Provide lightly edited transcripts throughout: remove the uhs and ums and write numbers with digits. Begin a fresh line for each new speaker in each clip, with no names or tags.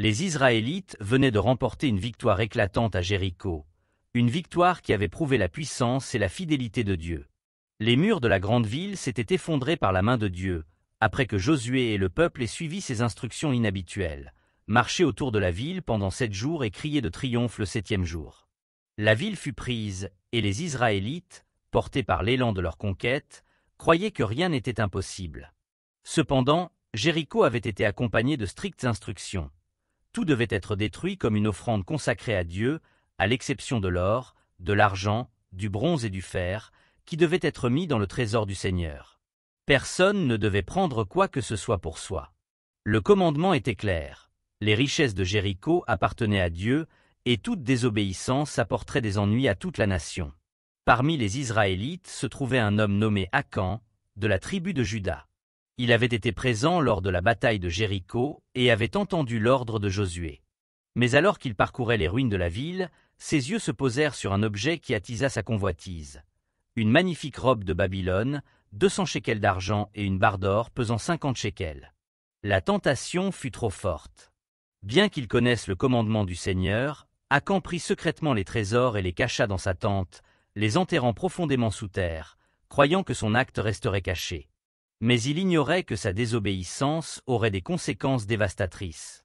Les Israélites venaient de remporter une victoire éclatante à Jéricho, une victoire qui avait prouvé la puissance et la fidélité de Dieu. Les murs de la grande ville s'étaient effondrés par la main de Dieu, après que Josué et le peuple aient suivi ses instructions inhabituelles, marcher autour de la ville pendant 7 jours et crier de triomphe le 7e jour. La ville fut prise, et les Israélites, portés par l'élan de leur conquête, croyaient que rien n'était impossible. Cependant, Jéricho avait été accompagné de strictes instructions. Tout devait être détruit comme une offrande consacrée à Dieu, à l'exception de l'or, de l'argent, du bronze et du fer, qui devaient être mis dans le trésor du Seigneur. Personne ne devait prendre quoi que ce soit pour soi. Le commandement était clair. Les richesses de Jéricho appartenaient à Dieu, et toute désobéissance apporterait des ennuis à toute la nation. Parmi les Israélites se trouvait un homme nommé Akan, de la tribu de Juda. Il avait été présent lors de la bataille de Jéricho et avait entendu l'ordre de Josué. Mais alors qu'il parcourait les ruines de la ville, ses yeux se posèrent sur un objet qui attisa sa convoitise. Une magnifique robe de Babylone, 200 shekels d'argent et une barre d'or pesant 50 shekels. La tentation fut trop forte. Bien qu'il connaisse le commandement du Seigneur, Akan prit secrètement les trésors et les cacha dans sa tente, les enterrant profondément sous terre, croyant que son acte resterait caché. Mais il ignorait que sa désobéissance aurait des conséquences dévastatrices.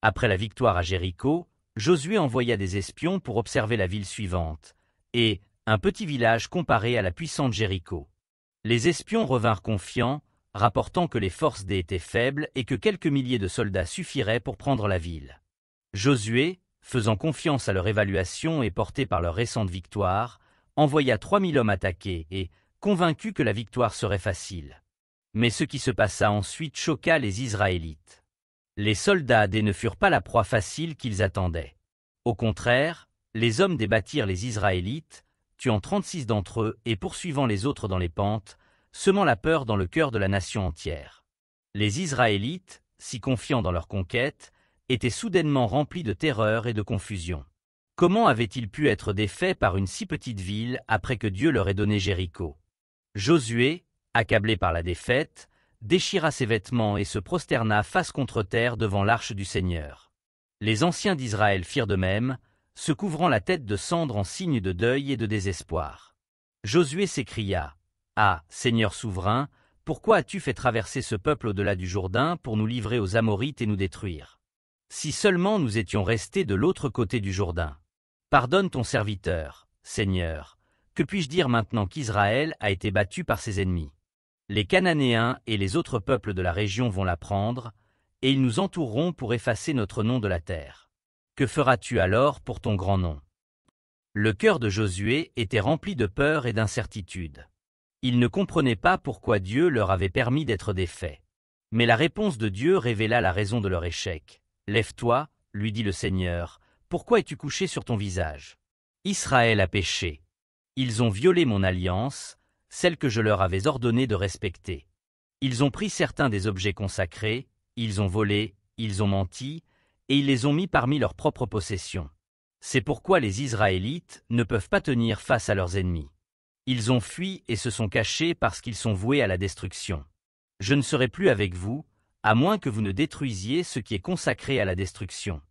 Après la victoire à Jéricho, Josué envoya des espions pour observer la ville suivante, et un petit village comparé à la puissante Jéricho. Les espions revinrent confiants, rapportant que les forces d'Ai étaient faibles et que quelques milliers de soldats suffiraient pour prendre la ville. Josué, faisant confiance à leur évaluation et porté par leur récente victoire, envoya 3000 hommes attaquer et, convaincu que la victoire serait facile. Mais ce qui se passa ensuite choqua les Israélites. Les soldats d'Ai ne furent pas la proie facile qu'ils attendaient. Au contraire, les hommes d'Ai battirent les Israélites, tuant 36 d'entre eux et poursuivant les autres dans les pentes, semant la peur dans le cœur de la nation entière. Les Israélites, si confiants dans leur conquête, étaient soudainement remplis de terreur et de confusion. Comment avaient-ils pu être défaits par une si petite ville après que Dieu leur ait donné Jéricho? Josué, accablé par la défaite, déchira ses vêtements et se prosterna face contre terre devant l'arche du Seigneur. Les anciens d'Israël firent de même, se couvrant la tête de cendre en signe de deuil et de désespoir. Josué s'écria : « Ah, Seigneur souverain, pourquoi as-tu fait traverser ce peuple au-delà du Jourdain pour nous livrer aux Amorites et nous détruire? Si seulement nous étions restés de l'autre côté du Jourdain. Pardonne ton serviteur, Seigneur. Que puis-je dire maintenant qu'Israël a été battu par ses ennemis? Les Cananéens et les autres peuples de la région vont la prendre, et ils nous entoureront pour effacer notre nom de la terre. Que feras-tu alors pour ton grand nom? » Le cœur de Josué était rempli de peur et d'incertitude. Il ne comprenait pas pourquoi Dieu leur avait permis d'être défaits. Mais la réponse de Dieu révéla la raison de leur échec. « Lève-toi, lui dit le Seigneur, pourquoi es-tu couché sur ton visage? Israël a péché. Ils ont violé mon alliance, celle que je leur avais ordonné de respecter. Ils ont pris certains des objets consacrés, ils ont volé, ils ont menti, et ils les ont mis parmi leurs propres possessions. C'est pourquoi les Israélites ne peuvent pas tenir face à leurs ennemis. Ils ont fui et se sont cachés parce qu'ils sont voués à la destruction. Je ne serai plus avec vous, à moins que vous ne détruisiez ce qui est consacré à la destruction. »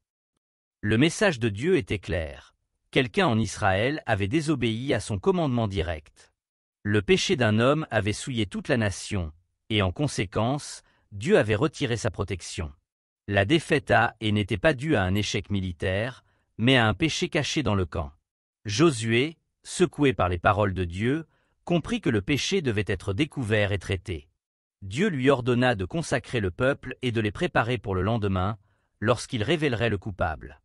Le message de Dieu était clair. Quelqu'un en Israël avait désobéi à son commandement direct. Le péché d'un homme avait souillé toute la nation, et en conséquence, Dieu avait retiré sa protection. La défaite à Ai n'était pas due à un échec militaire, mais à un péché caché dans le camp. Josué, secoué par les paroles de Dieu, comprit que le péché devait être découvert et traité. Dieu lui ordonna de consacrer le peuple et de les préparer pour le lendemain, lorsqu'il révélerait le coupable.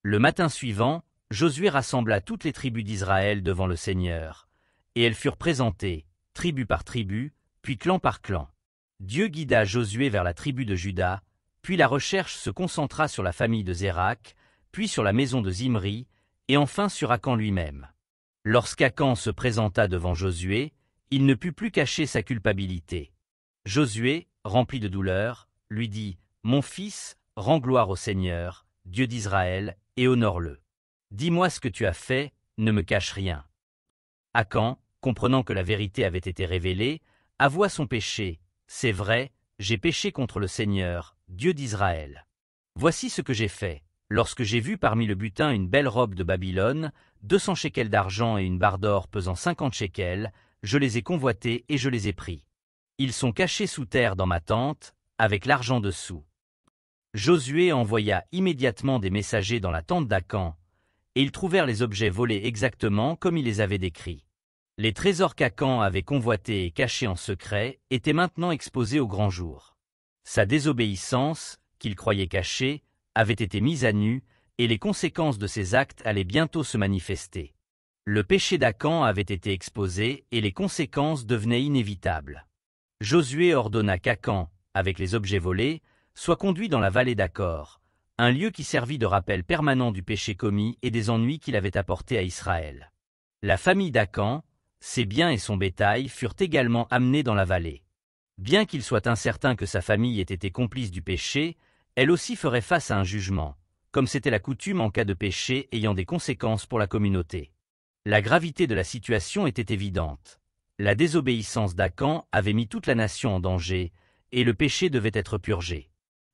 Le matin suivant, Josué rassembla toutes les tribus d'Israël devant le Seigneur, et elles furent présentées, tribu par tribu, puis clan par clan. Dieu guida Josué vers la tribu de Juda, puis la recherche se concentra sur la famille de Zérak, puis sur la maison de Zimri, et enfin sur Akan lui-même. Lorsqu'Akan se présenta devant Josué, il ne put plus cacher sa culpabilité. Josué, rempli de douleur, lui dit : « Mon fils, rends gloire au Seigneur, Dieu d'Israël, et honore-le. Dis-moi ce que tu as fait, ne me cache rien. » Akan, comprenant que la vérité avait été révélée, avoua son péché. « C'est vrai, j'ai péché contre le Seigneur, Dieu d'Israël. » Voici ce que j'ai fait. Lorsque j'ai vu parmi le butin une belle robe de Babylone, 200 shekels d'argent et une barre d'or pesant 50 shekels, je les ai convoités et je les ai pris. Ils sont cachés sous terre dans ma tente, avec l'argent dessous. Josué envoya immédiatement des messagers dans la tente d'Akan, et ils trouvèrent les objets volés exactement comme il les avait décrits. Les trésors qu'Akan avait convoités et cachés en secret étaient maintenant exposés au grand jour. Sa désobéissance, qu'il croyait cachée, avait été mise à nu, et les conséquences de ses actes allaient bientôt se manifester. Le péché d'Akan avait été exposé et les conséquences devenaient inévitables. Josué ordonna qu'Akan, avec les objets volés, soit conduit dans la vallée d'Akor, un lieu qui servit de rappel permanent du péché commis et des ennuis qu'il avait apportés à Israël. La famille d'Akan, ses biens et son bétail furent également amenés dans la vallée. Bien qu'il soit incertain que sa famille ait été complice du péché, elle aussi ferait face à un jugement, comme c'était la coutume en cas de péché ayant des conséquences pour la communauté. La gravité de la situation était évidente. La désobéissance d'Akan avait mis toute la nation en danger, et le péché devait être purgé.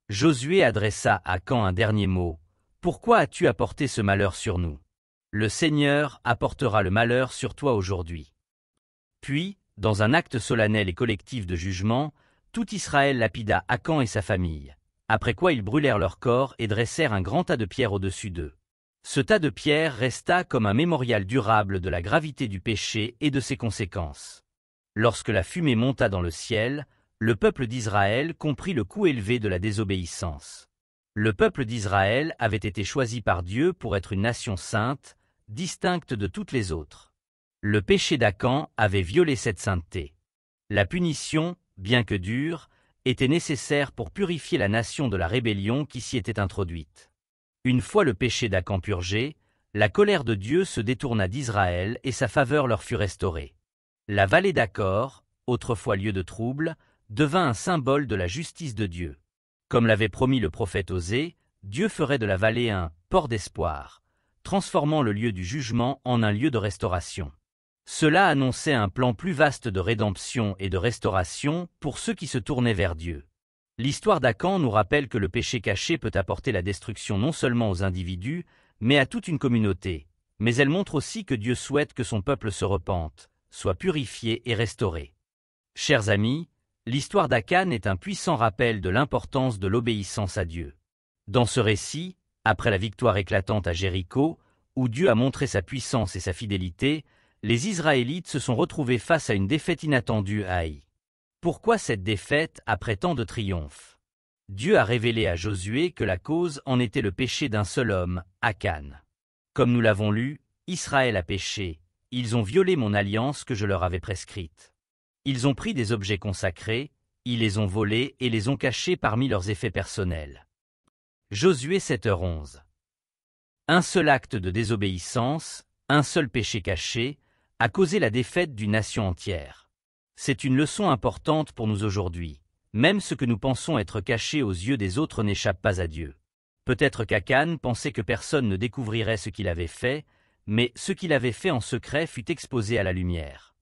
Josué adressa à Akan un dernier mot. « Pourquoi as-tu apporté ce malheur sur nous? Le Seigneur apportera le malheur sur toi aujourd'hui. » Puis, dans un acte solennel et collectif de jugement, tout Israël lapida Akan et sa famille, après quoi ils brûlèrent leur corps et dressèrent un grand tas de pierres au-dessus d'eux. Ce tas de pierres resta comme un mémorial durable de la gravité du péché et de ses conséquences. Lorsque la fumée monta dans le ciel, le peuple d'Israël comprit le coût élevé de la désobéissance. Le peuple d'Israël avait été choisi par Dieu pour être une nation sainte, distincte de toutes les autres. Le péché d'Akan avait violé cette sainteté. La punition, bien que dure, était nécessaire pour purifier la nation de la rébellion qui s'y était introduite. Une fois le péché d'Akan purgé, la colère de Dieu se détourna d'Israël et sa faveur leur fut restaurée. La vallée d'Akor, autrefois lieu de trouble, devint un symbole de la justice de Dieu. Comme l'avait promis le prophète Osée, Dieu ferait de la vallée un « port d'espoir », transformant le lieu du jugement en un lieu de restauration. Cela annonçait un plan plus vaste de rédemption et de restauration pour ceux qui se tournaient vers Dieu. L'histoire d'Akan nous rappelle que le péché caché peut apporter la destruction non seulement aux individus, mais à toute une communauté, mais elle montre aussi que Dieu souhaite que son peuple se repente, soit purifié et restauré. Chers amis, l'histoire d'Akan est un puissant rappel de l'importance de l'obéissance à Dieu. Dans ce récit, après la victoire éclatante à Jéricho, où Dieu a montré sa puissance et sa fidélité, les Israélites se sont retrouvés face à une défaite inattendue à Haï. Pourquoi cette défaite après tant de triomphes? Dieu a révélé à Josué que la cause en était le péché d'un seul homme, Akan. Comme nous l'avons lu, Israël a péché, ils ont violé mon alliance que je leur avais prescrite. Ils ont pris des objets consacrés, ils les ont volés et les ont cachés parmi leurs effets personnels. Josué 7h11. Un seul acte de désobéissance, un seul péché caché, a causé la défaite d'une nation entière. C'est une leçon importante pour nous aujourd'hui. Même ce que nous pensons être caché aux yeux des autres n'échappe pas à Dieu. Peut-être qu'Akan pensait que personne ne découvrirait ce qu'il avait fait, mais ce qu'il avait fait en secret fut exposé à la lumière.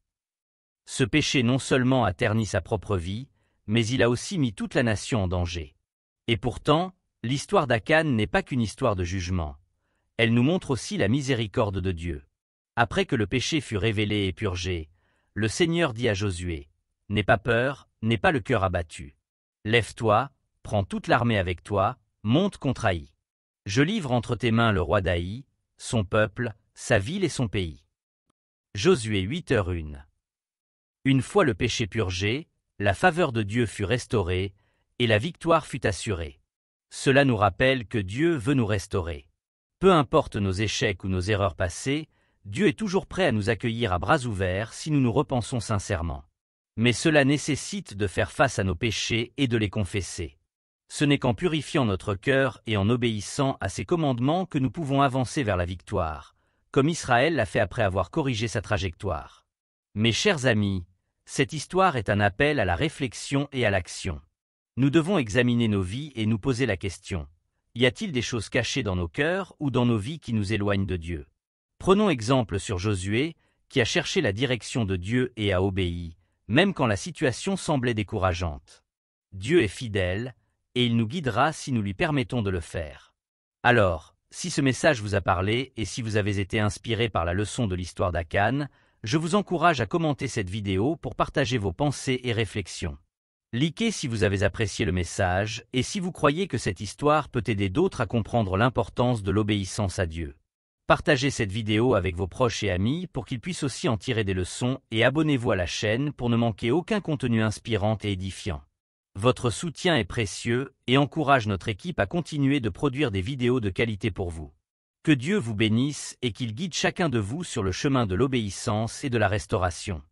Ce péché non seulement a terni sa propre vie, mais il a aussi mis toute la nation en danger. Et pourtant, l'histoire d'Akan n'est pas qu'une histoire de jugement. Elle nous montre aussi la miséricorde de Dieu. Après que le péché fut révélé et purgé, le Seigneur dit à Josué, « N'aie pas peur, n'aie pas le cœur abattu. Lève-toi, prends toute l'armée avec toi, monte contre Haï. Je livre entre tes mains le roi d'Haï, son peuple, sa ville et son pays. » Josué 8h01. Une fois le péché purgé, la faveur de Dieu fut restaurée, et la victoire fut assurée. Cela nous rappelle que Dieu veut nous restaurer. Peu importe nos échecs ou nos erreurs passées, Dieu est toujours prêt à nous accueillir à bras ouverts si nous nous repensons sincèrement. Mais cela nécessite de faire face à nos péchés et de les confesser. Ce n'est qu'en purifiant notre cœur et en obéissant à ses commandements que nous pouvons avancer vers la victoire, comme Israël l'a fait après avoir corrigé sa trajectoire. Mes chers amis, cette histoire est un appel à la réflexion et à l'action. Nous devons examiner nos vies et nous poser la question. Y a-t-il des choses cachées dans nos cœurs ou dans nos vies qui nous éloignent de Dieu? Prenons exemple sur Josué, qui a cherché la direction de Dieu et a obéi, même quand la situation semblait décourageante. Dieu est fidèle, et il nous guidera si nous lui permettons de le faire. Alors, si ce message vous a parlé et si vous avez été inspiré par la leçon de l'histoire d'Akan, je vous encourage à commenter cette vidéo pour partager vos pensées et réflexions. Likez si vous avez apprécié le message et si vous croyez que cette histoire peut aider d'autres à comprendre l'importance de l'obéissance à Dieu. Partagez cette vidéo avec vos proches et amis pour qu'ils puissent aussi en tirer des leçons et abonnez-vous à la chaîne pour ne manquer aucun contenu inspirant et édifiant. Votre soutien est précieux et encourage notre équipe à continuer de produire des vidéos de qualité pour vous. Que Dieu vous bénisse et qu'il guide chacun de vous sur le chemin de l'obéissance et de la restauration.